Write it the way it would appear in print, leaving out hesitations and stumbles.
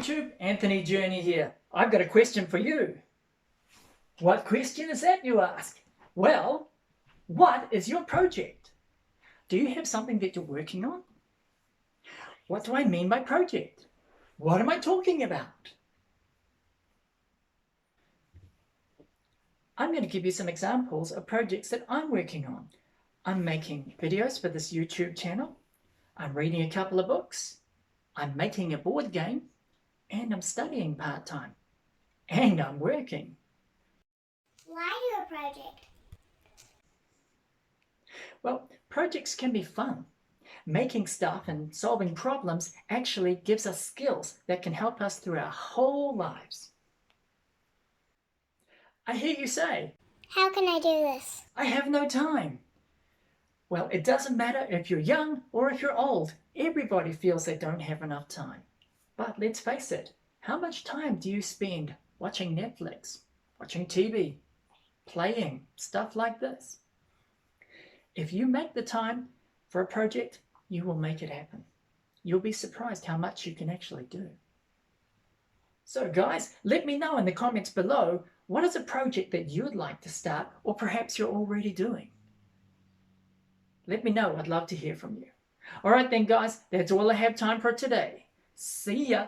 YouTube, Anthony Journey here. I've got a question for you. What question is that, you ask? Well, what is your project? Do you have something that you're working on? What do I mean by project? What am I talking about? I'm going to give you some examples of projects that I'm working on. I'm making videos for this YouTube channel. I'm reading a couple of books. I'm making a board game. And I'm studying part-time. And I'm working. Why do a project? Well, projects can be fun. Making stuff and solving problems actually gives us skills that can help us through our whole lives. I hear you say, How can I do this? I have no time. Well, it doesn't matter if you're young or if you're old. Everybody feels they don't have enough time. But let's face it, how much time do you spend watching Netflix, watching TV, playing, stuff like this? If you make the time for a project, you will make it happen. You'll be surprised how much you can actually do. So guys, let me know in the comments below, what is a project that you'd like to start or perhaps you're already doing? Let me know, I'd love to hear from you. All right then guys, that's all I have time for today. See ya!